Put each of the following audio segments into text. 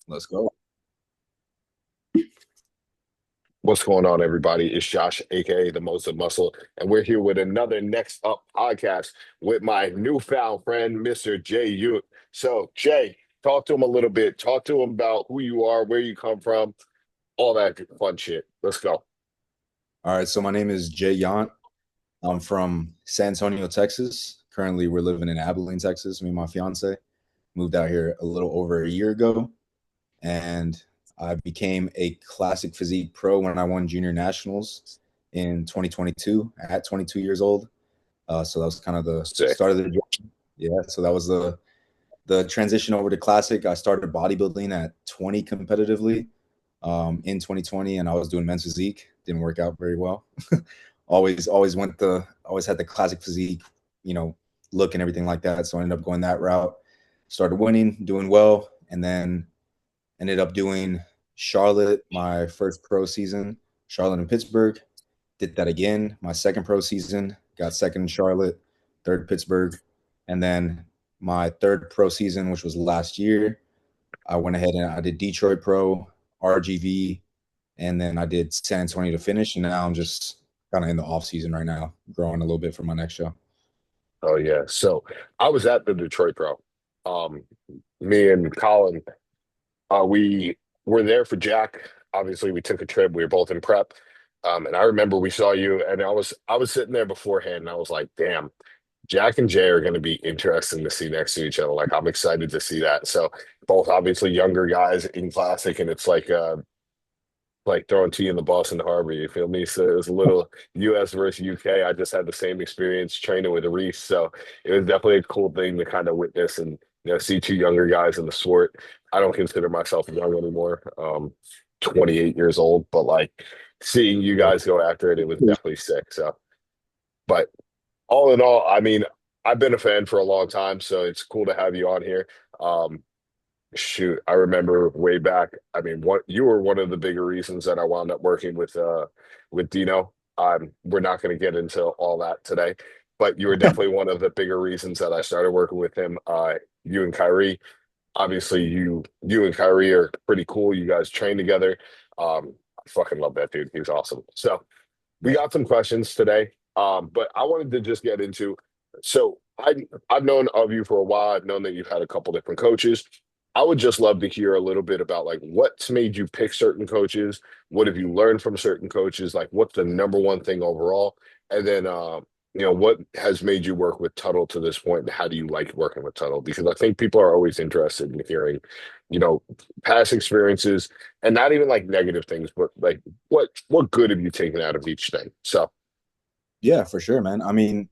Let's go. What's going on, everybody? It's Josh, aka the Most of Muscle, and we're here with another Next Up podcast with my newfound friend, Mr. Jay Yount. So, Jay, talk to him a little bit. Talk to him about who you are, where you come from, all that fun shit. Let's go. All right. So my name is Jyount. I'm from San Antonio, Texas. Currently, we're living in Abilene, Texas. Me and my fiance moved out here a little over a year ago, and I became a classic physique pro when I won junior nationals in 2022 at 22 years old. So that was kind of the Sick. start of the journey. Yeah. So that was the transition over to classic. I started bodybuilding at 20 competitively in 2020, and I was doing men's physique. Didn't work out very well. Always had the classic physique, you know, look and everything like that. So I ended up going that route. Started winning, doing well, and then ended up doing Charlotte my first pro season. Charlotte and Pittsburgh. Did that again. My second pro season, got second in Charlotte, third Pittsburgh, and then my third pro season, which was last year, I went ahead and I did Detroit Pro, RGV, and then I did San Antonio to finish. And now I'm just kind of in the off season right now, growing a little bit for my next show. Oh yeah. So I was at the Detroit Pro. Um, Me and Colin, we were there for Jack. Obviously, we took a trip. We were both in prep. And I remember we saw you, and I was sitting there beforehand, and I was like, "Damn, Jack and Jay are going to be interesting to see next to each other. Like I'm excited to see that." So both obviously younger guys in classic, and it's like throwing tea in the Boston Harbor. You feel me? So it was a little U.S. versus U.K. I just had the same experience training with Reese, so it was definitely a cool thing to kind of witness and see two younger guys in the sport. I don't consider myself young anymore. 28 years old, but like seeing you guys go after it, it was definitely sick. So, but all in all, I mean, I've been a fan for a long time, so it's cool to have you on here. Um, Shoot, I remember way back. I mean, what you were one of the bigger reasons that I wound up working with Dino. We're not going to get into all that today, but you were definitely one of the bigger reasons that I started working with him. You and Kyrie, obviously, you and Kyrie are pretty cool. You guys train together. I fucking love that dude. He's awesome. So we Yeah. got some questions today, but I wanted to just get into. So I've known of you for a while. I've known that you've had a couple different coaches. I would just love to hear a little bit about like what's made you pick certain coaches. What have you learned from certain coaches? Like what's the number one thing overall? And then what has made you work with Tuttle to this point, and how do you like working with Tuttle? Because I think people are always interested in hearing, you know, past experiences and not even like negative things, but like what good have you taken out of each thing? So Yeah, for sure, man. I mean,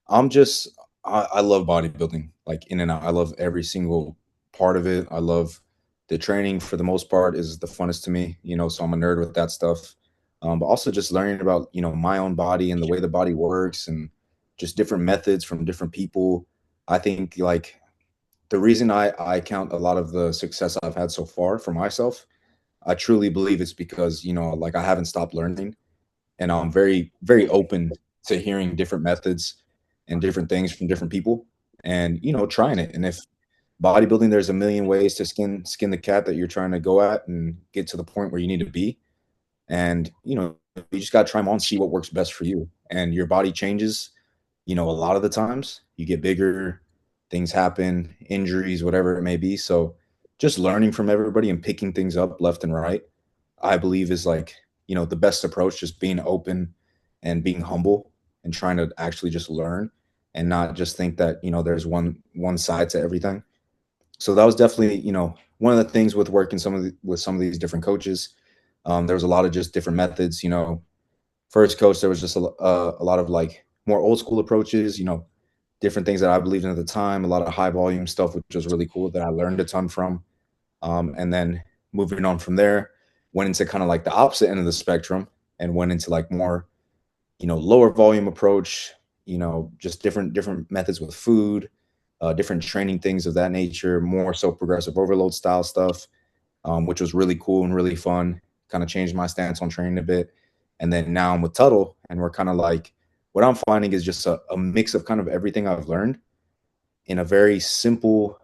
I'm just I love bodybuilding, like in and out. I love every single part of it. I love the training for the most part is the funnest to me, so I'm a nerd with that stuff. But also just learning about, my own body and the way the body works and just different methods from different people. I think like the reason I count a lot of the success I've had so far for myself, I truly believe it's because, like I haven't stopped learning and I'm very, very open to hearing different methods and different things from different people and, trying it. And if bodybuilding, there's a million ways to skin the cat that you're trying to go at and get to the point where you need to be. And, you just got to try them on, see what works best for you. And your body changes, a lot of the times you get bigger, things happen, injuries, whatever it may be. So just learning from everybody and picking things up left and right, I believe is like, the best approach, just being open and being humble and trying to actually just learn and not just think that, there's one side to everything. So that was definitely, one of the things with working with some of these different coaches. There was a lot of just different methods. First coach, there was just a lot of like more old school approaches. Different things that I believed in at the time. A lot of high volume stuff, which was really cool that I learned a ton from. And then moving on from there, went into kind of like the opposite end of the spectrum and went into like more, lower volume approach. Just different methods with food, different training things of that nature, more so progressive overload style stuff, which was really cool and really fun. Kind of changed my stance on training a bit. And then now I'm with Tuttle, and we're kind of like, what I'm finding is just a mix of kind of everything I've learned in a very simple,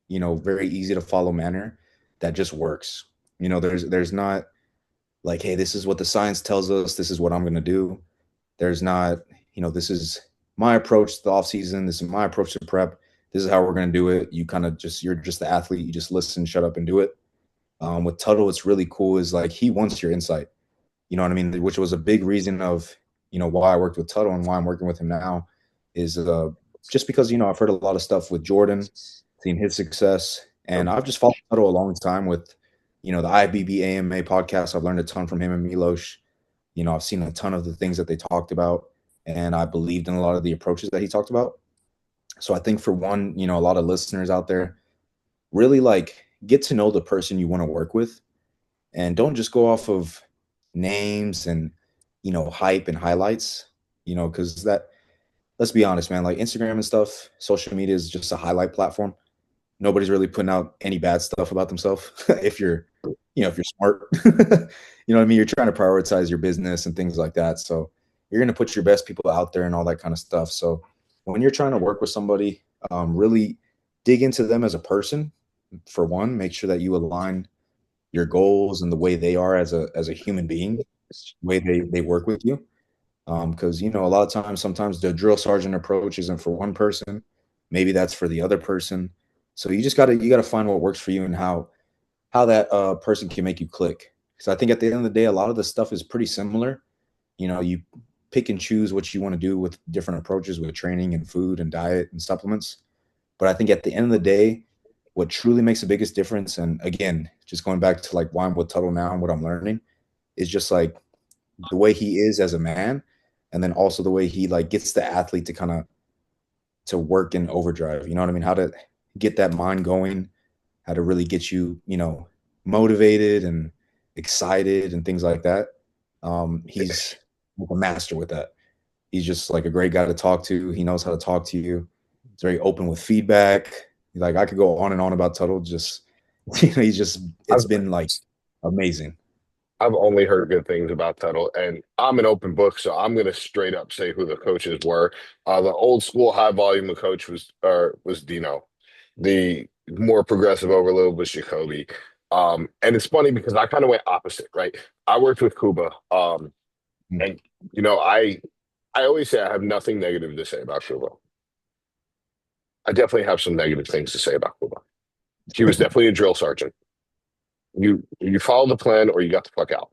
very easy to follow manner. that just works. There's not like, hey, this is what the science tells us, this is what I'm going to do. There's not, this is my approach to the off season, this is my approach to prep, this is how we're going to do it. You're just the athlete, you just listen, shut up and do it. With Tuttle, what's really cool is like he wants your insight. You know what I mean? Which was a big reason of, why I worked with Tuttle and why I'm working with him now is just because, I've heard a lot of stuff with Jordan, seen his success, and I've just followed Tuttle a long time with, the IBB AMA podcast. I've learned a ton from him and Milos. I've seen a ton of the things that they talked about, and I believed in a lot of the approaches that he talked about. So I think for one, a lot of listeners out there really like get to know the person you want to work with and don't just go off of names and hype and highlights, because that, let's be honest, man, like Instagram and stuff, social media is just a highlight platform. Nobody's really putting out any bad stuff about themselves. If you're smart, you know what I mean, you're trying to prioritize your business and things like that, so you're going to put your best people out there and all that kind of stuff. So when you're trying to work with somebody, really dig into them as a person. For one, make sure that you align your goals and the way they are as a human being, the way they work with you. Because a lot of times, sometimes the drill sergeant approach isn't for one person, maybe that's for the other person. So you gotta find what works for you and how that person can make you click. Because I think at the end of the day, a lot of the stuff is pretty similar. You pick and choose what you want to do with different approaches with training and food and diet and supplements. But I think at the end of the day, what truly makes the biggest difference, and again, just going back to like why I'm with Tuttle now and what I'm learning, is just like the way he is as a man, and then also the way he like gets the athlete to kind of to work in overdrive. You know what I mean? How to get that mind going, how to really get you, motivated and excited and things like that. He's a master with that. He's just like a great guy to talk to. He knows how to talk to you. He's very open with feedback. Like I could go on and on about Tuttle. Just he's just it's I've been like amazing. I've only heard good things about Tuttle, and I'm an open book, so I'm going to straight up say who the coaches were. The old school high volume coach was Dino. The more progressive overload was Jacoby. And it's funny because I kind of went opposite, right? I worked with Kuba, Mm. and you know, I always say I have nothing negative to say about Kuba. I definitely have some negative things to say about Kuba. He was definitely a drill sergeant. You follow the plan or you got the fuck out.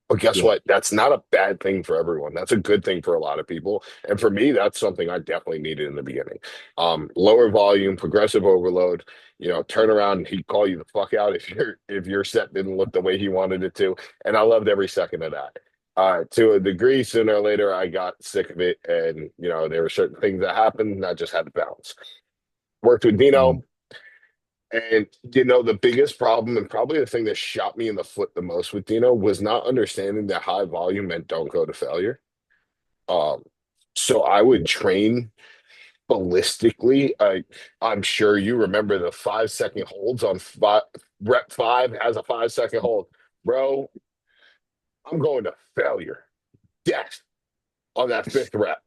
But guess Yeah. what? That's not a bad thing for everyone. That's a good thing for a lot of people. And for me, that's something I definitely needed in the beginning. Lower volume, progressive overload, turn around and he'd call you the fuck out if your set didn't look the way he wanted it to. And I loved every second of that. To a degree, sooner or later, I got sick of it. And, there were certain things that happened and I just had to bounce. Worked with Mhm. Dino. And the biggest problem and probably the thing that shot me in the foot the most with Dino was not understanding that high volume meant don't go to failure. Um, so I would train ballistically. I'm sure you remember the 5 second holds on rep five has a 5 second hold. Bro, I'm going to failure. Death on that fifth rep.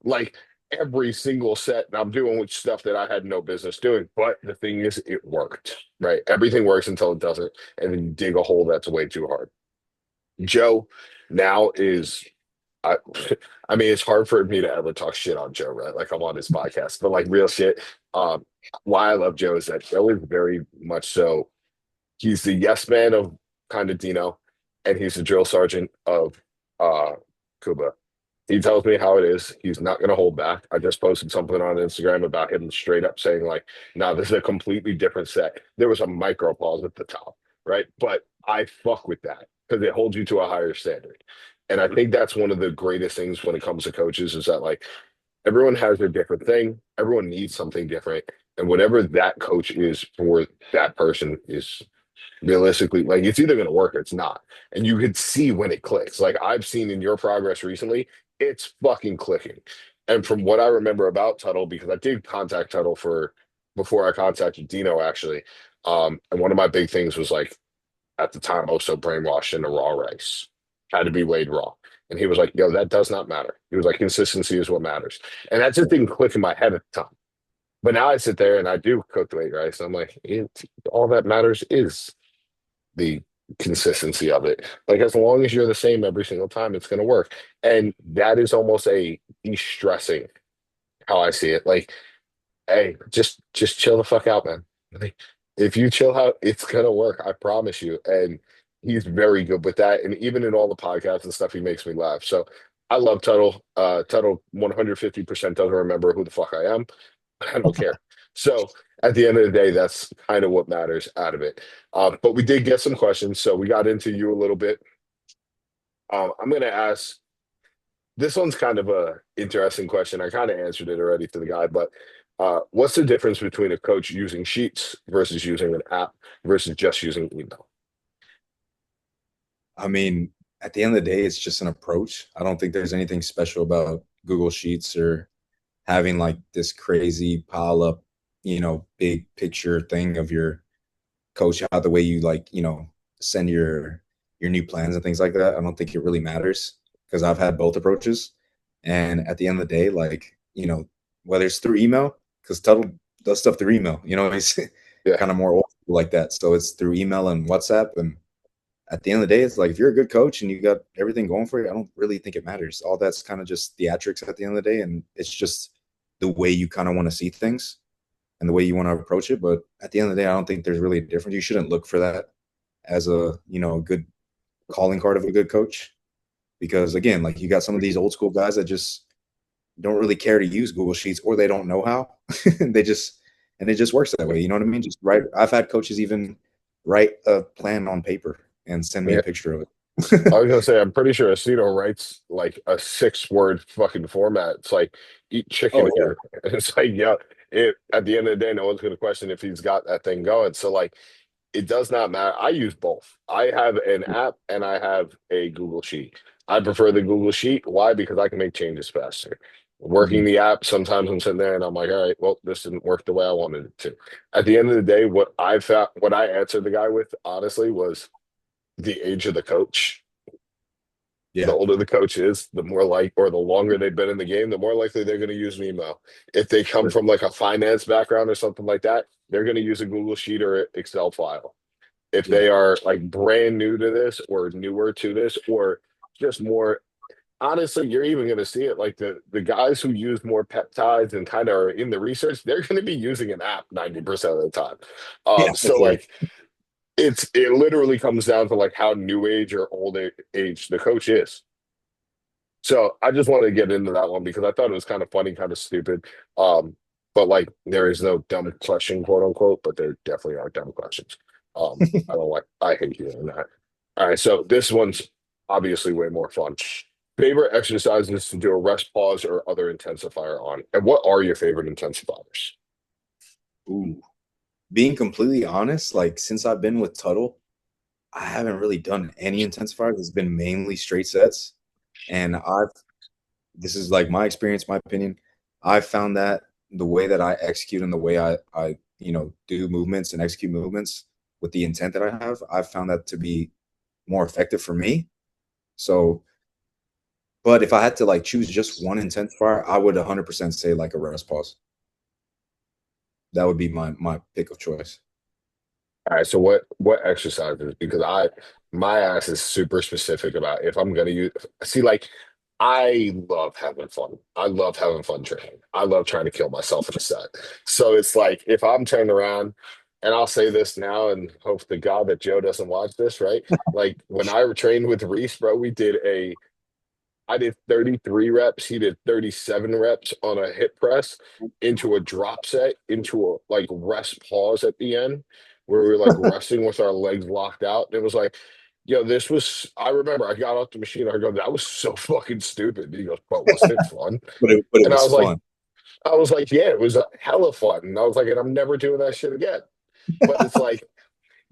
Like every single set, and I'm doing with stuff that I had no business doing. But the thing is, it worked, right? Everything works until it doesn't, and then you dig a hole that's way too hard. Joe now is, I, I mean, it's hard for me to ever talk shit on Joe, right? Like I'm on his podcast, but like real shit. Um, why I love Joe is that Joe is very much so. He's the yes man of kind of Dino, and he's the drill sergeant of Kuba. He tells me how it is. He's not going to hold back. I just posted something on Instagram about him straight up saying, like, no, this is a completely different set. There was a micro pause at the top, right? But I fuck with that because it holds you to a higher standard. And I think that's one of the greatest things when it comes to coaches is that, like, everyone has their different thing, everyone needs something different. And whatever that coach is for that person is realistically like it's either going to work or it's not, and you could see when it clicks. Like I've seen in your progress recently, it's fucking clicking. And from what I remember about Tuttle, because I did contact Tuttle for before I contacted Dino actually, and one of my big things was like at the time I was so brainwashed into raw rice had to be weighed raw, and he was like, yo, that does not matter. He was like, consistency is what matters. And that just didn't click in my head at the time. But now I sit there and I do cooked weight rice. I'm like, all that matters is the consistency of it. Like as long as you're the same every single time, it's going to work. And that is almost a de-stressing how I see it. Like, hey, just chill the fuck out, man. Like, if you chill out, it's gonna work. I promise you. And he's very good with that. And even in all the podcasts and stuff, he makes me laugh. So I love Tuttle. Tuttle 150% doesn't remember who the fuck I am. I don't care. So at the end of the day, that's kind of what matters out of it. But we did get some questions, so we got into you a little bit. I'm gonna ask this one's kind of a interesting question. I kind of answered it already to the guy, but what's the difference between a coach using sheets versus using an app versus just using email? I mean, at the end of the day, it's just an approach. I don't think there's anything special about Google Sheets or having like this crazy pile up, big picture thing of your coach out the way you like, send your new plans and things like that. I don't think it really matters because I've had both approaches. And at the end of the day, like, whether it's through email, because Tuttle does stuff through email, he's Yeah, kind of more old school like that. So it's through email and WhatsApp. And at the end of the day, it's like if you're a good coach and you got everything going for you, I don't really think it matters. All that's kind of just theatrics at the end of the day. And it's just the way you kind of want to see things and the way you want to approach it. But at the end of the day, I don't think there's really a difference. You shouldn't look for that as a good calling card of a good coach. Because again, like you got some of these old school guys that just don't really care to use Google Sheets or they don't know how. they just and it just works that way. You know what I mean? Just write. I've had coaches even write a plan on paper and send me a yeah. picture of I it. was gonna say I'm pretty sure Acito writes like a 6 word fucking format. It's like eat chicken Oh yeah. here. It's like yeah. At the end of the day, no one's gonna question if he's got that thing going. So like it does not matter. I use both. I have an app and I have a Google Sheet. I prefer the Google Sheet. Why? Because I can make changes faster. Working Mhm. the app, sometimes I'm sitting there and I'm like, all right, well, this didn't work the way I wanted it to. At the end of the day, what I found, what I answered the guy with, honestly, was the age of the coach. The Yeah. older the coach is, the more like, or the longer they've been in the game, the more likely they're going to use an email. If they come from like a finance background or something like that, they're going to use a Google Sheet or Excel file. If Yeah. they are like brand new to this or newer to this or just more honestly, you're even going to see it like the guys who use more peptides and kind of are in the research, they're going to be using an app 90% of the time. Yeah, for So sure. like it literally comes down to like how new age or old age the coach is. So I just wanted to get into that one because I thought it was kind of funny, kind of stupid. Um, but like there is no dumb question, quote unquote, but there definitely are dumb questions. I don't like I hate hearing that. All right, so this one's obviously way more fun. Favorite exercises to do a rest pause or other intensifier on, and what are your favorite intensifiers? Ooh. Being completely honest, like since I've been with Tuttle, I haven't really done any intensifiers. It's been mainly straight sets. And this is like my experience, my opinion. I found that the way that I execute and the way I do movements and execute movements with the intent that I have, I've found that to be more effective for me. So, but if I had to like choose just one intensifier, I would 100% say like a rest pause. That would be my pick of choice. All right, so what exercises? Because my ass is super specific about if I'm gonna use see like I love having fun. I love having fun training. I love trying to kill myself in a set. So it's like if I'm turned around and I'll say this now and hope to God that Joe doesn't watch this, right? Like when I trained with Reese, bro, I did 33 reps. He did 37 reps on a hip press into a drop set, into a like rest pause at the end, where we were like resting with our legs locked out. And it was like, yo, I remember I got off the machine. I go, that was so fucking stupid. And he goes, but wasn't it fun? But it And was fun. I was like, yeah, it was a hella fun. And I was like, and I'm never doing that shit again. But it's like,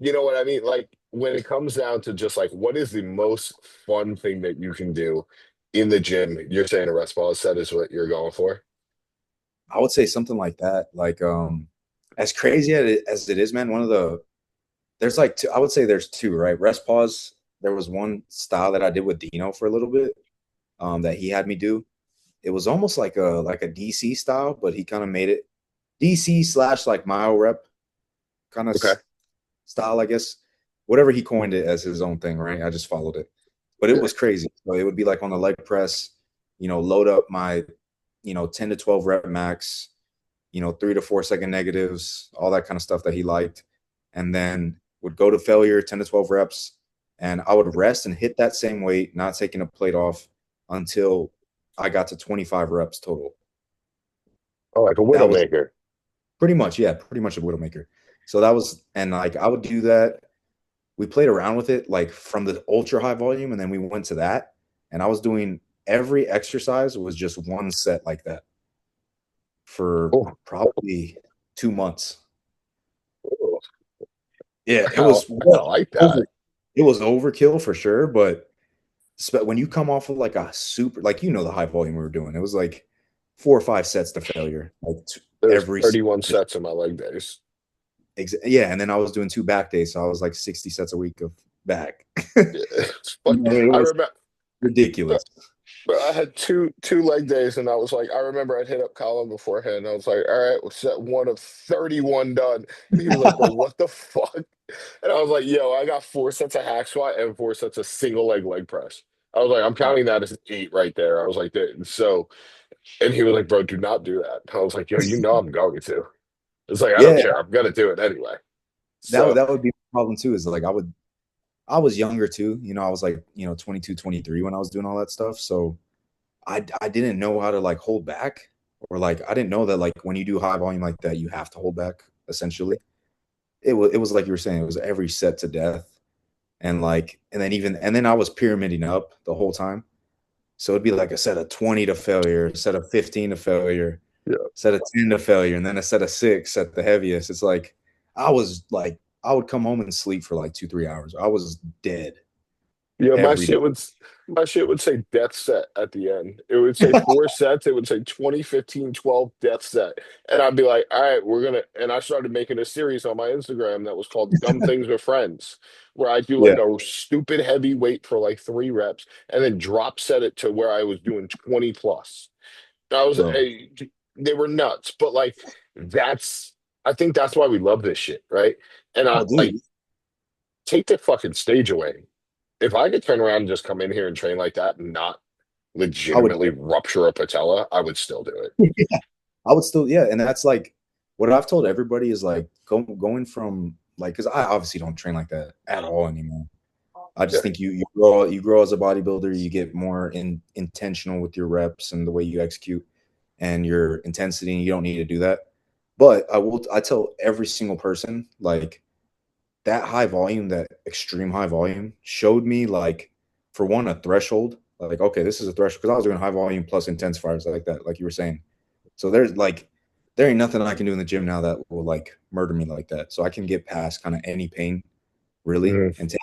you know what I mean? Like when it comes down to just like what is the most fun thing that you can do in the gym? You're saying a rest pause set is what you're going for? I would say something like that. Like as crazy as it is, man, there's like two, I would say there's two, right? Rest pause. There was one style that I did with Dino for a little bit, that he had me do. It was almost like a DC style, but he kind of made it DC slash like mile rep kind of Okay. style, I guess. Whatever he coined it as his own thing, right? I just followed it. But it Yeah. was crazy. So it would be like on the leg press, load up my, 10 to 12 rep max, 3 to 4 second negatives, all that kind of stuff that he liked. And then would go to failure, 10 to 12 reps. And I would rest and hit that same weight, not taking a plate off until I got to 25 reps total. Oh, like a That was widowmaker. pretty much, yeah, pretty much a widowmaker. So that was, and like I would do that. We played around with it like from the ultra high volume, and then we went to that. And I was doing every exercise was just one set like that for Oh, probably 2 months. oh, Yeah, it I, was I like that. over. It was overkill for sure, but when you come off of like a super, like the high volume we were doing, it was like 4 or 5 sets to failure, like There's every 31 sets in my leg days. yeah, and then I was doing 2 back days, so I was like 60 sets a week of back. Yeah, it's fun. It I was remember ridiculous. but I had two leg days, and I was like, I remember I'd hit up Colin beforehand, and I was like, all right, well, set one of 31 done. And he was like, bro, what the fuck? And I was like, yo, I got 4 sets of hack squat and 4 sets of single leg press. I was like, I'm counting that as 8 right there. I was like, so, and he was like, bro, do not do that. I was like, yo, I'm going to. It's like, I don't Yeah, care. I'm gonna do it anyway. that would So that would be the problem too. Is like I was younger too. I was like 22, 23 when I was doing all that stuff. So I didn't know how to like hold back, or like I didn't know that like when you do high volume like that, you have to hold back essentially. It was like you were saying, it was every set to death. And then I was pyramiding up the whole time. So it'd be like a set of 20 to failure, a set of 15 to failure, yeah. set of 10 to failure, and then a set of 6 at the heaviest. It's like I would come home and sleep for like 2, 3 hours. I was dead Yeah, every day. my shit would say death set at the end. It would say 4 sets. It would say 20, 15, 12 death set. And I'd be like, all right, we're gonna and I started making a series on my Instagram that was called Dumb Things with Friends, where I do Yeah, like a stupid heavy weight for like 3 reps and then drop set it to where I was doing 20 plus. I was bro. they were nuts, but like that's I think that's why we love this shit, right? And I Oh, like dude, take the fucking stage away. If I could turn around and just come in here and train like that and not I would. legitimately rupture a patella, I would still do it. I would still, yeah, and that's like what I've told everybody is like going from like because I obviously don't train like that at all anymore. I just Yeah. think you grow as a bodybuilder, you get more intentional with your reps and the way you execute and your intensity, and you don't need to do that. But I tell every single person like that high volume, that extreme high volume showed me like for one a threshold. Like, okay, this is a threshold because I was doing high volume plus intensifiers like that, like you were saying. So there ain't nothing I can do in the gym now that will like murder me like that. So I can get past kind of any pain really Mhm. and take.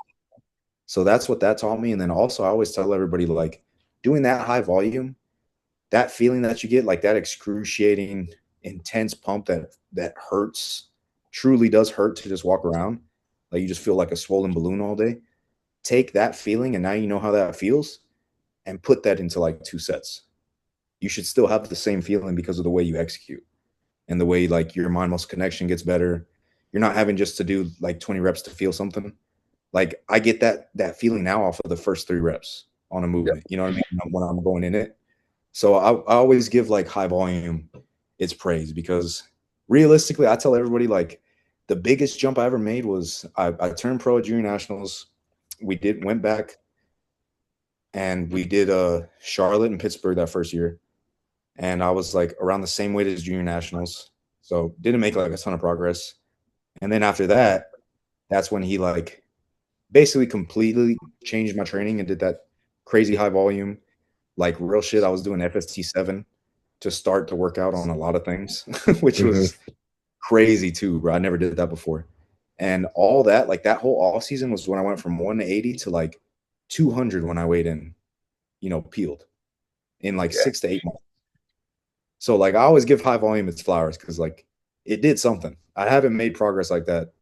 So that's what that taught me. And then also I always tell everybody like doing that high volume, that feeling that you get, like that excruciating, intense pump that hurts, truly does hurt to just walk around. Like you just feel like a swollen balloon all day. Take that feeling and now you know how that feels and put that into like 2 sets. You should still have the same feeling because of the way you execute and the way like your mind muscle connection gets better. You're not having just to do like 20 reps to feel something. Like I get that feeling now off of the first 3 reps on a Yeah. movement. You know what I mean? When I'm going in it. So I always give like high volume its praise because realistically, I tell everybody like the biggest jump I ever made was I turned pro at junior nationals. Went back and we did Charlotte and Pittsburgh that first year. And I was like around the same weight as junior nationals. So didn't make like a ton of progress. And then after that, that's when he like basically completely changed my training and did that crazy high volume, like real shit. I was doing FST7 to start to work out on a lot of things, which Hmm. was crazy too, bro. I never did that before. And all that, like that whole off season was when I went from 180 to like 200 when I weighed in, peeled in like Yeah. 6 to 8 months. So like I always give high volume its flowers because like it did something. I haven't made progress like that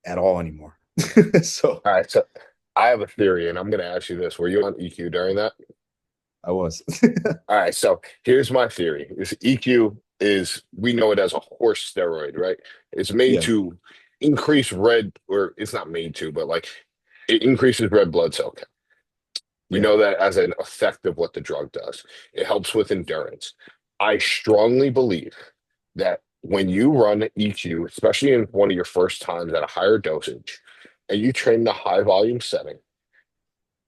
at all anymore. So All right. So I have a theory, and I'm going to ask you this. Were you on EQ during that? I was. All right. So here's my theory. Is EQ. is we know it as a horse steroid, right? It's made Yeah, to increase red, or it's not made to, but like it increases red blood cell count. We yeah. know that as an effect of what the drug does. It helps with endurance. I strongly believe that when you run EQ, especially in one of your first times at a higher dosage, and you train in a high volume setting,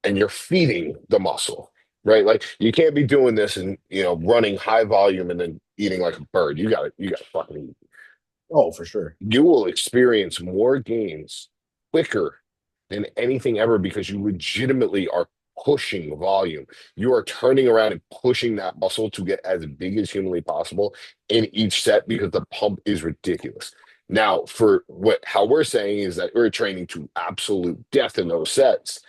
and you're feeding the muscle, right? Like you can't be doing this and running high volume and then eating like a bird. You gotta fucking eat. Oh, for sure. You will experience more gains quicker than anything ever because you legitimately are pushing volume. You are turning around and pushing that muscle to get as big as humanly possible in each set because the pump is ridiculous. Now, for what how we're saying is that we're training to absolute death in those sets.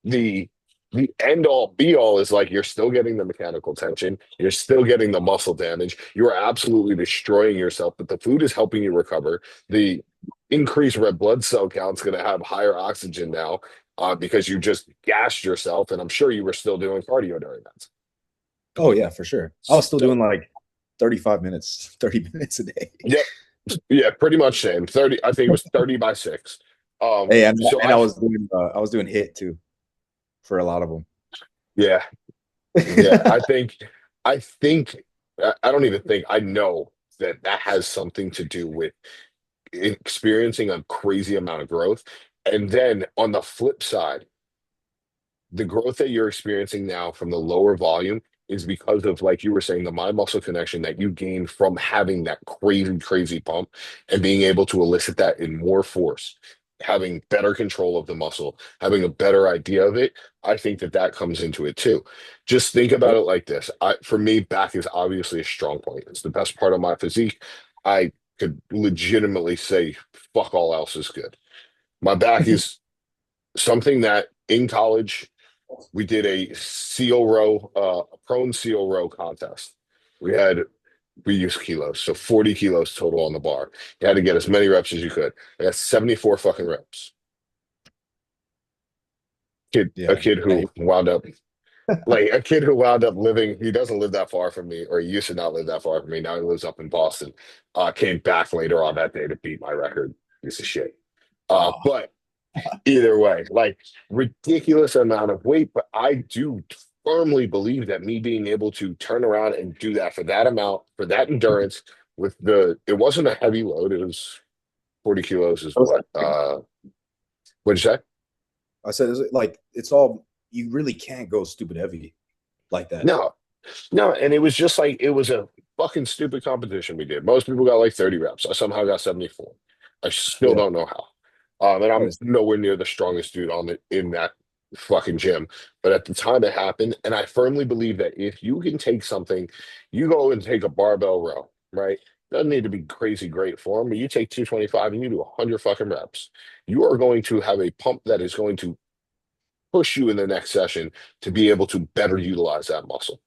The the end all be all is like you're still getting the mechanical tension, you're still getting the muscle damage, you are absolutely destroying yourself, but the food is helping you recover. The increased red blood cell count's going to have higher oxygen now, because you just gassed yourself, and I'm sure you were still doing cardio during that. Oh yeah, for sure. I was still So doing like 35 minutes, 30 minutes a day. yep, yeah, pretty much same 30. I think it was 30 by 6. Hey, and, So and I was doing hit too for a lot of them. yeah, yeah, I think I don't even think I know that that has something to do with experiencing a crazy amount of growth. And then on the flip side, the growth that you're experiencing now from the lower volume is because of, like you were saying, the mind muscle connection that you gain from having that crazy, crazy pump and being able to elicit that in more force, having better control of the muscle, having a better idea of it. I think that that comes into it too. Just think about Yep. it like this. For me, back is obviously a strong point. It's the best part of my physique. I could legitimately say, fuck all else is good. My back is something that in college we did a seal row, a prone seal row contest. We had we used kilos, so 40 kilos total on the bar. You had to get as many reps as you could. I got 74 fucking reps. A Yeah. kid Yeah. who wound up like a kid who wound up living. He doesn't live that far from me, or he used to not live that far from me. Now he lives up in Boston. Came back later on that day to beat my record. Piece of shit. Oh, But either way, like ridiculous amount of weight, but I do firmly believe that me being able to turn around and do that for that amount, for that endurance, with it wasn't a heavy load. It was 40 kilos is I was what? What'd you say? I said, is it like it's all you really can't go stupid heavy like that. No, no, and it was just like it was a fucking stupid competition we did. Most people got like 30 reps. I somehow got 74. I still Yeah. don't know how. And That I'm is, nowhere near the strongest dude on it in that fucking gym. But at the time it happened, and I firmly believe that if you can take something, you go and take a barbell row, right? Doesn't need to be crazy great form, but you take 225 and you do 100 fucking reps. You are going to have a pump that is going to push you in the next session to be able to better utilize that muscle.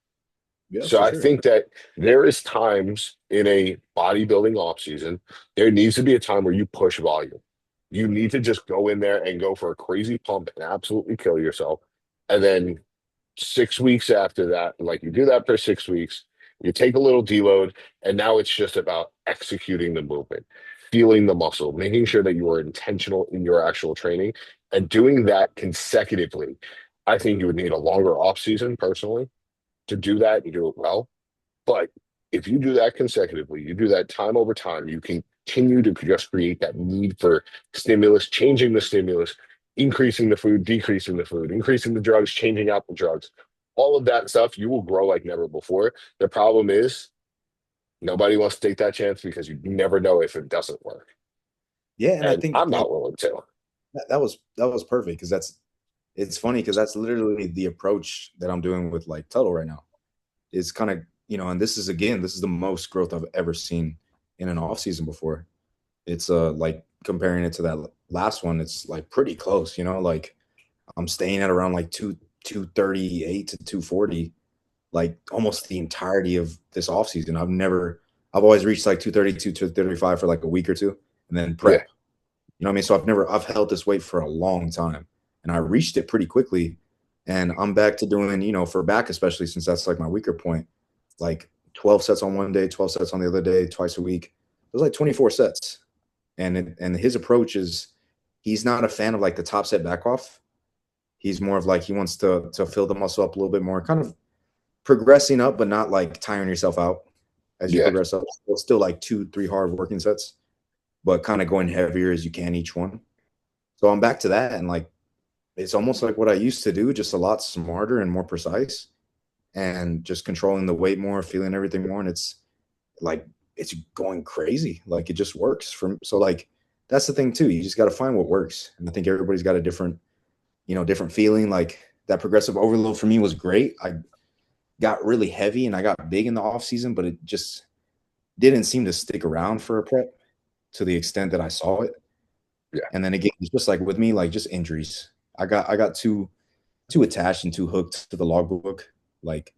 yeah, So for I sure. think that there is times in a bodybuilding off season, there needs to be a time where you push volume. You need to just go in there and go for a crazy pump and absolutely kill yourself. And then 6 weeks after that, like you do that for 6 weeks, you take a little deload, and now it's just about executing the movement, feeling the muscle, making sure that you are intentional in your actual training and doing that consecutively. I think you would need a longer off season personally to do that and do it well. But if you do that consecutively, you do that time over time, you can continue to just create that need for stimulus, changing the stimulus, increasing the food, decreasing the food, increasing the drugs, changing out the drugs. All of that stuff, you will grow like never before. The problem is nobody wants to take that chance because you never know if it doesn't work. Yeah, and I And think I'm like not willing to. that was perfect because it's funny because that's literally the approach that I'm doing with like Tuttle right now. Is kind of and this is the most growth I've ever seen in an off season before. It's like comparing it to that last one, it's like pretty close, like I'm staying at around like 238 to 240, like almost the entirety of this off season. I've always reached like 232, 235 for like a week or two and then Yeah. prep. You know what I mean? So I've held this weight for a long time and I reached it pretty quickly. And I'm back to doing, for back, especially since that's like my weaker point, like 12 sets on one day, 12 sets on the other day, twice a week. It was like 24 sets. And his approach is he's not a fan of like the top set back off. He's more of like he wants to fill the muscle up a little bit more, kind of progressing up, but not like tiring yourself out as you Yeah. progress up. It's still like 2, 3 hard working sets, but kind of going heavier as you can each one. So I'm back to that, and like it's almost like what I used to do, just a lot smarter and more precise, and just controlling the weight more, feeling everything more, and like it's going crazy. Like it just works from so like that's the thing too. You just got to find what works, and I think everybody's got a different different feeling. Like that progressive overload for me was great. I got really heavy and I got big in the off season, but it just didn't seem to stick around for a prep to the extent that I saw it. Yeah. And then again, it's just like with me, like just injuries. I got too attached and too hooked to the logbook, like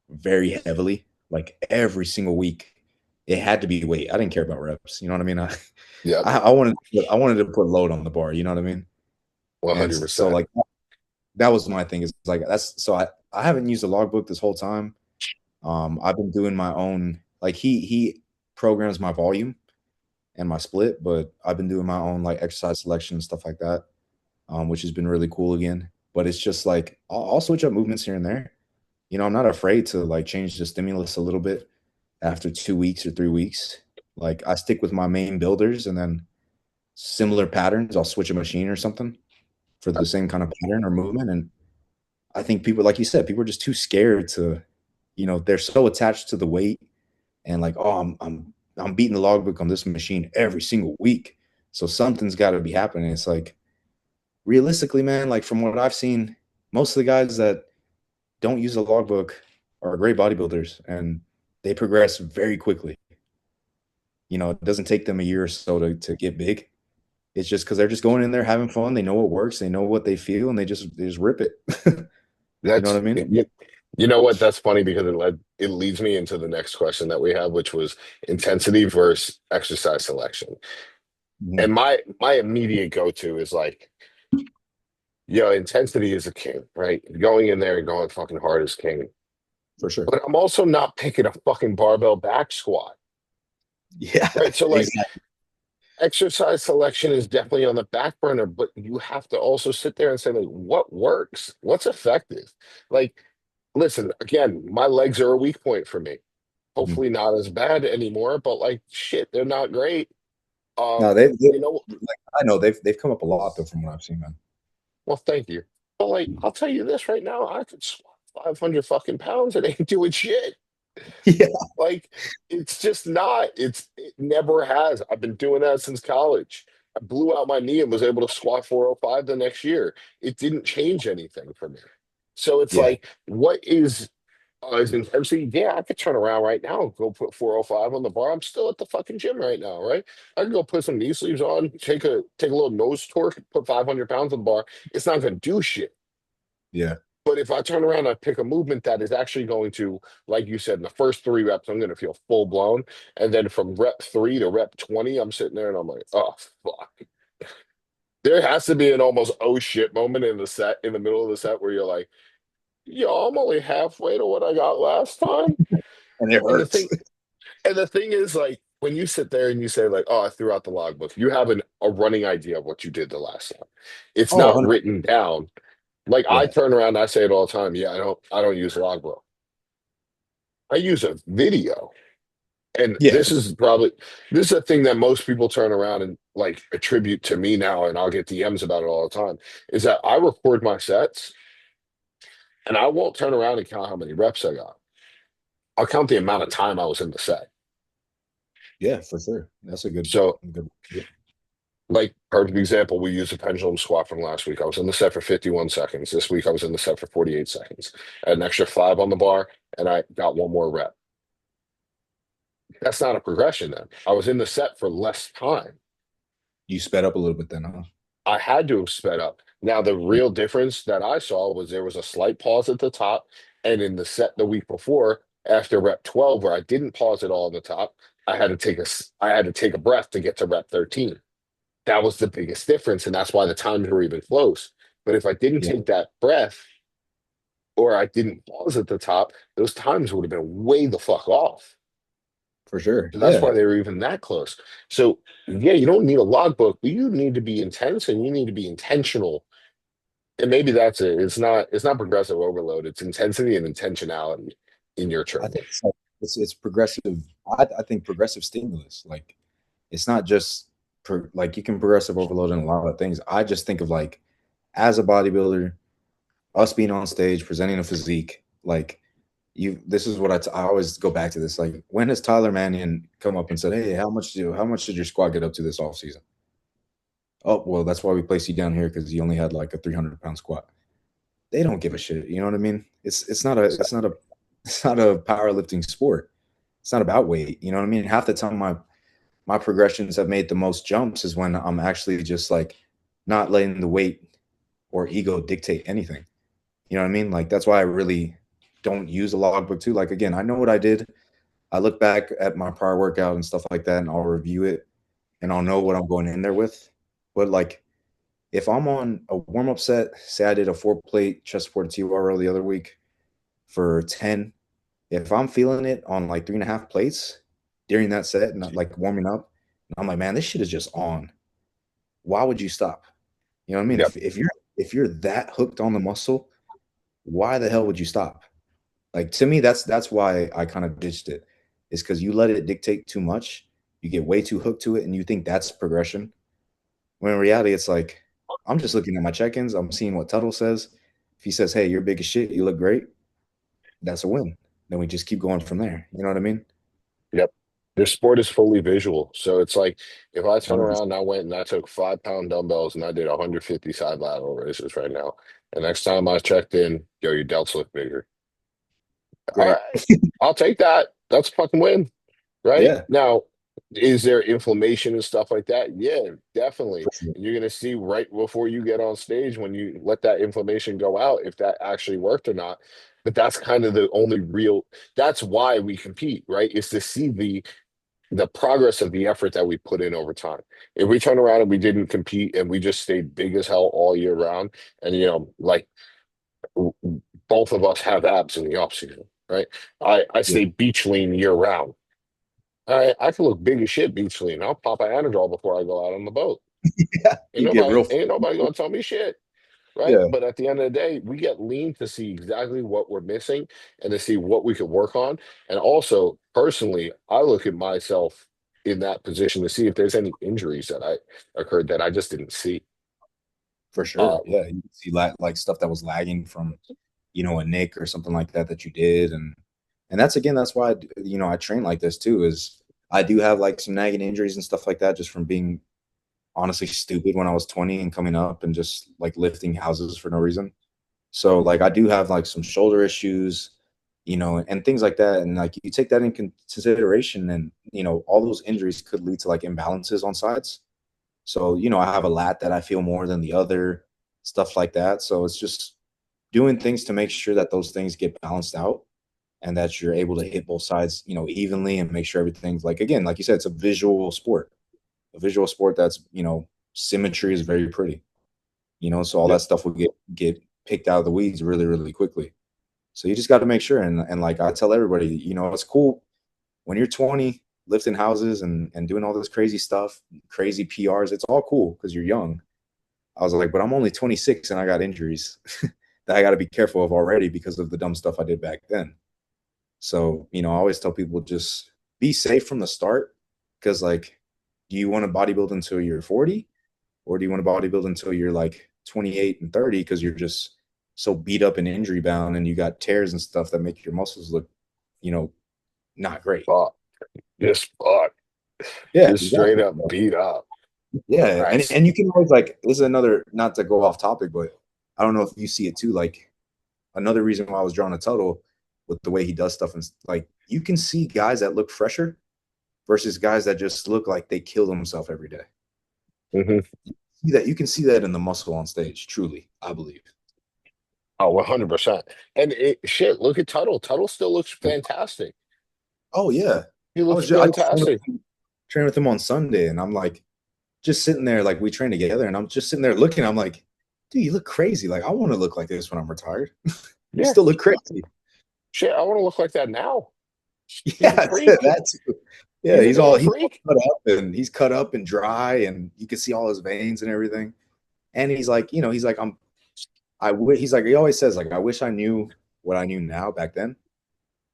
very heavily, like every single week. It had to be weight. I didn't care about reps. You know what I mean? I Yep. I, I wanted I wanted to put load on the bar. You know what I mean? And so 100%. like that was my thing. Is like that's so I haven't used a logbook this whole time. I've been doing my own. Like he programs my volume and my split, but I've been doing my own like exercise selection and stuff like that, which has been really cool again. But it's just like I'll switch up movements here and there. I'm not afraid to like change the stimulus a little bit after 2 weeks or 3 weeks. Like I stick with my main builders and then similar patterns. I'll switch a machine or something for the same kind of pattern or movement. And I think people, like you said, people are just too scared to, they're so attached to the weight and like, oh, I'm beating the logbook on this machine every single week. So something's got to be happening. It's like realistically, man, like from what I've seen, most of the guys that don't use the logbook are great bodybuilders and they progress very quickly. It doesn't take them a year or so to get big. It's just because they're just going in there having fun. They know what works, they know what they feel, and they just rip it. You know what That's I mean? you know what? That's funny because it leads me into the next question that we have, which was intensity versus exercise selection. And Mhm. my immediate go-to is like, intensity is a king, right? Going in there and going fucking hard is king. For sure. But I'm also not picking a fucking barbell back squat, Yeah, right? So like exactly. exercise selection is definitely on the back burner, but you have to also sit there and say, like, what works? What's effective? Like, listen, again, my legs are a weak point for me. Mhm. Hopefully not as bad anymore, but like shit, they're not great. No, You know, like I know they've come up a lot though from what I've seen, man. well, thank you. But like, I'll tell you this right now, I could squat 500 fucking pounds and ain't doing shit. Yeah, Like, it's just not. It never has. I've been doing that since college. I blew out my knee and was able to squat 405 the next year. It didn't change anything for me. So it's yeah, like, what is intensity? Yeah, I could turn around right now and go put 405 on the bar. I'm still at the fucking gym right now, right? I can go put some knee sleeves on, take a little nose torque, put 500 pounds on the bar. It's not going to do shit. yeah, But if I turn around, I pick a movement that is actually going to, like you said, in the first 3 reps, I'm going to feel full blown. And then from rep 3 to rep 20, I'm sitting there and I'm like, oh, fuck. There has to be an almost oh shit moment in the set, in the middle of the set, where you're like, yo, I'm only halfway to what I got last time. and it And the hurts. thing, and the thing is, like, when you sit there and you say, like, oh, I threw out the logbook, you have a running idea of what you did the last time. It's Oh, not 100. written down. Like I Yeah, turn around and I say it all the time. Yeah, I don't use logbook. I use a video. And yeah, this is a thing that most people turn around and like attribute to me now, and I'll get DMs about it all the time, is that I record my sets and I won't turn around and count how many reps I got. I'll count the amount of time I was in the set. yeah, for sure. That's a So, good. like, perfect example, we used a pendulum squat from last week. I was in the set for 51 seconds. This week I was in the set for 48 seconds. I had an extra 5 on the bar, and I got one more rep. That's not a progression then. I was in the set for less time. You sped up a little bit then, huh? I had to have sped up. Now, the Yeah, real difference that I saw was there was a slight pause at the top. And in the set the week before, after rep 12, where I didn't pause at all on the top, I had to take a breath to get to rep 13. That was the biggest difference. And that's why the times were even close. But if I didn't yeah, take that breath, or I didn't pause at the top, those times would have been way the fuck off. For sure. So that's Yeah. why they were even that close. So yeah, you don't need a logbook, but you need to be intense and you need to be intentional. And maybe that's it. It's not progressive overload. It's intensity and intentionality in your I training. think it's like it's progressive. I think progressive stimulus. Like it's not just like you can progressive overload in a lot of things. I just think of like as a bodybuilder, us being on stage presenting a physique, like you. This is what I always go back to this. Like when has Tyler Mannion come up and said, "Hey, how much did your squad get up to this off season?" Oh, well, that's why we placed you down here because you only had like a 300-pound squat. They don't give a shit. You know what I mean? It's not a powerlifting sport. It's not about weight. You know what I mean? Half the time my progressions have made the most jumps is when I'm actually just like not letting the weight or ego dictate anything. You know what I mean? Like that's why I really don't use a logbook too. Like again, I know what I did. I look back at my prior workout and stuff like that, and I'll review it and I'll know what I'm going in there with. But like if I'm on a warm up set, say I did a 4 plate chest support TRL the other week for 10, if I'm feeling it on like 3.5 plates during that set and not like warming up, I'm like, man, this shit is just on. Why would you stop? You know what I mean? Yep. If you're that hooked on the muscle, why the hell would you stop? Like to me, that's why I kind of ditched it. Is because you let it dictate too much. You get way too hooked to it, and you think that's progression. When in reality, it's like I'm just looking at my check-ins. I'm seeing what Tuttle says. If he says, "Hey, you're big as shit. You look great," that's a win. Then we just keep going from there. You know what I mean? Yep. This sport is fully visual. So it's like if I turn 100%. around and I went and I took 5 pound dumbbells and I did 150 side lateral raises right now. And next time I checked in, yo, your delts look bigger. All Great. right, I'll take that. That's a fucking win. Right? Yeah, Now, is there inflammation and stuff like that? Yeah, definitely. for sure. And you're gonna see right before you get on stage when you let that inflammation go out if that actually worked or not. But that's kind of the only real that's why we compete, right? Is to see the progress of the effort that we put in over time. If we turn around and we didn't compete and we just stayed big as hell all year round, and like w- both of us have abs in the off season, right? I Yeah, stay beach lean year round. I can look big as shit beach lean. I'll pop a Anadrol before I go out on the boat. yeah. You get real. Ain't nobody gonna tell me shit, right? Yeah, But at the end of the day, we get lean to see exactly what we're missing and to see what we could work on. And also, personally, I look at myself in that position to see if there's any injuries that I occurred that I just didn't see. for sure. Um, Yeah, you can see like stuff that was lagging from a Nick or something like that that you did, and that's again that's why I train like this too. Is I do have like some nagging injuries and stuff like that just from being honestly stupid when I was 20 and coming up and just like lifting houses for no reason. So like I do have like some shoulder issues, and things like that. And like you take that in consideration, and all those injuries could lead to like imbalances on sides. So I have a lat that I feel more than the other, stuff like that. So it's just doing things to make sure that those things get balanced out and that you're able to hit both sides, evenly and make sure everything's like again, like you said, it's a visual sport. A visual sport that's, symmetry is very pretty, so all that yep. stuff will get picked out of the weeds really, really quickly. So you just got to make sure. And like I tell everybody, it's cool when you're 20, lifting houses and doing all this crazy stuff, crazy PRs. It's all cool because you're young. I was like, but I'm only 26 and I got injuries that I got to be careful of already because of the dumb stuff I did back then. So, I always tell people just be safe from the start because, like, do you want to bodybuild until you're 40 or do you want to bodybuild until you're like 28 and 30 because you're just so beat up and injury bound and you got tears and stuff that make your muscles look, you know, not great. Fuck. Just fuck. Yeah, Just straight exactly. up beat up. Yeah, All and right. and you can always like this is another not to go off topic, but I don't know if you see it too. Like another reason why I was drawn to Tuttle with the way he does stuff and like you can see guys that look fresher versus guys that just look like they kill themselves every day. Mhm. You can see that in the muscle on stage, truly, I believe. Oh, 100%. And shit, look at Tuttle. Tuttle still looks fantastic. Oh yeah. He looks I just fantastic. trained with him on Sunday and I'm like just sitting there like we train together and I'm just sitting there looking, I'm like, dude, you look crazy. Like I want to look like this when I'm retired. You Yeah. still look crazy. Shit, I want to look like that now. He's a Yeah, freak. that too. Yeah, He's a damn he's all freak. cut up and dry, and you can see all his veins and everything. And he's like, he's like, he's like, he always says like, I wish I knew what I knew now back then.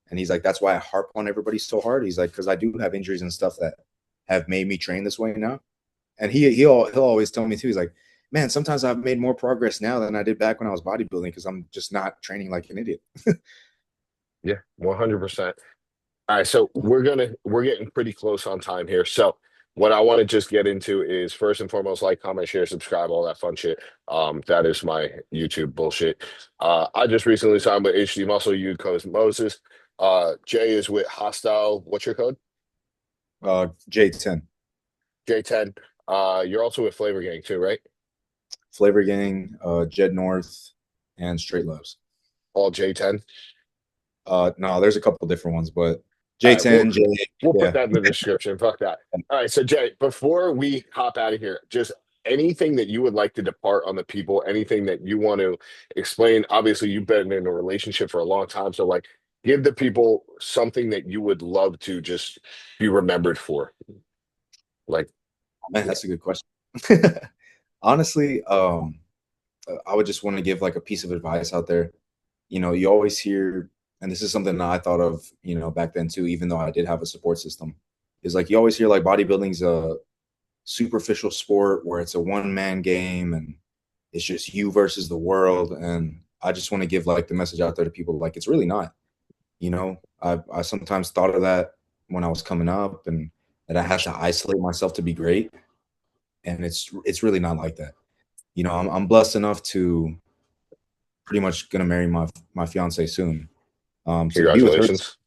And he's like, that's why I harp on everybody so hard. He's like, because I do have injuries and stuff that have made me train this way now. And he'll always tell me too. He's like, man, sometimes I've made more progress now than I did back when I was bodybuilding because I'm just not training like an idiot. Yeah, 100%. All right, so we're getting pretty close on time here. So what I want to just get into is first and foremost, like, comment, share, subscribe, all that fun shit. That is my YouTube bullshit. I just recently signed with HD Muscle. You code Moses. Jay is with Hostile. What's your code? J10, J10. You're also with Flavor Gang too, right? Flavor Gang, Jednorth, and Straight Loves. All J10. No, there's a couple different ones, but All right, J10, J, we'll put yeah. that in the description. Fuck that. All right, so Jay, before we hop out of here, just anything that you would like to depart on the people, anything that you want to explain. Obviously, you've been in a relationship for a long time, so like, give the people something that you would love to just be remembered for. Like, Man, yeah, that's a good question. Honestly, I would just want to give like a piece of advice out there. You always hear, and this is something that I thought of, back then too, even though I did have a support system, is like you always hear like bodybuilding's a superficial sport where it's a one man game and it's just you versus the world. And I just want to give like the message out there to people like it's really not. I sometimes thought of that when I was coming up and that I had to isolate myself to be great. And it's really not like that. I'm blessed enough to pretty much gonna marry my fiance soon. So to be with her, congratulations.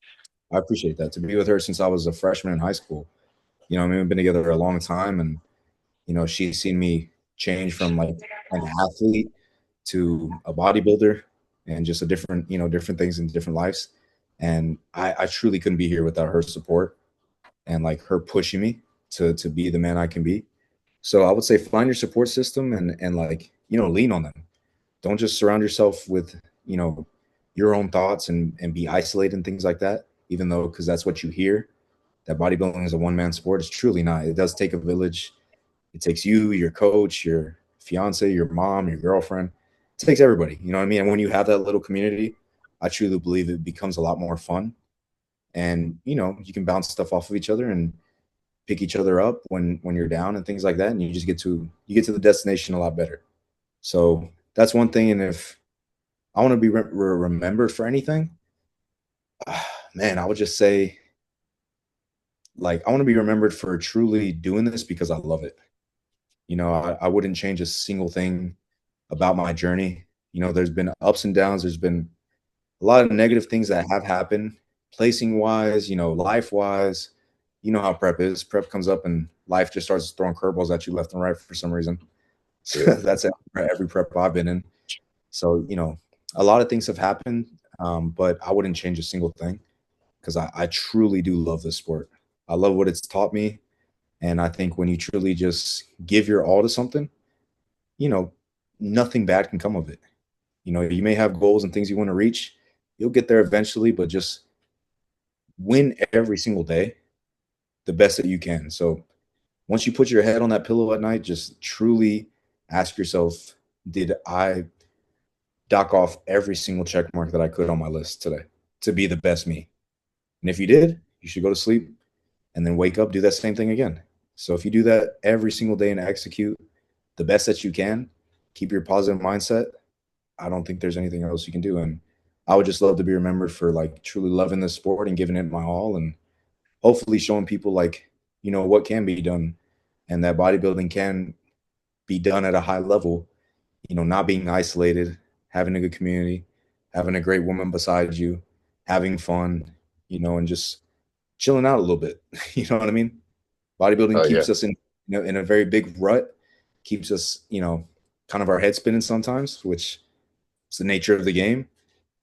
I appreciate that. To be with her since I was a freshman in high school. I mean, we've been together a long time, and she's seen me change from like an athlete to a bodybuilder, and just a different, different things in different lives. And I truly couldn't be here without her support and like her pushing me to be the man I can be. So I would say find your support system and like lean on them. Don't just surround yourself with you know your own thoughts and be isolated and things like that, even though because that's what you hear, that bodybuilding is a one-man sport. It's truly not. It does take a village. It takes you, your coach, your fiance, your mom, your girlfriend. It takes everybody, you know what I mean? And when you have that little community, I truly believe it becomes a lot more fun. And you can bounce stuff off of each other and pick each other up when you're down and things like that, and you get to the destination a lot better. So that's one thing. And if I want to be remembered for anything, man, I would just say, like, I want to be remembered for truly doing this because I love it. I wouldn't change a single thing about my journey. There's been ups and downs. There's been a lot of negative things that have happened, placing wise, life wise. You know how prep is. Prep comes up and life just starts throwing curveballs at you left and right for some reason. Yeah. That's every prep I've been in. So, a lot of things have happened, but I wouldn't change a single thing because I truly do love this sport. I love what it's taught me. And I think when you truly just give your all to something, you know, nothing bad can come of it. You may have goals and things you want to reach. You'll get there eventually, but just win every single day the best that you can. So once you put your head on that pillow at night, just truly ask yourself, did I dock off every single check mark that I could on my list today to be the best me? And if you did, you should go to sleep and then wake up, do that same thing again. So if you do that every single day and execute the best that you can, keep your positive mindset, I don't think there's anything else you can do. And I would just love to be remembered for like truly loving this sport and giving it my all and hopefully showing people like, what can be done and that bodybuilding can be done at a high level, not being isolated, having a good community, having a great woman beside you, having fun, and just chilling out a little bit. You know what I mean? Bodybuilding Oh yeah. keeps us in a very big rut, keeps us, kind of our head spinning sometimes, which is the nature of the game.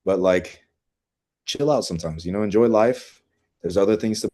But like chill out sometimes, enjoy life. There's other things to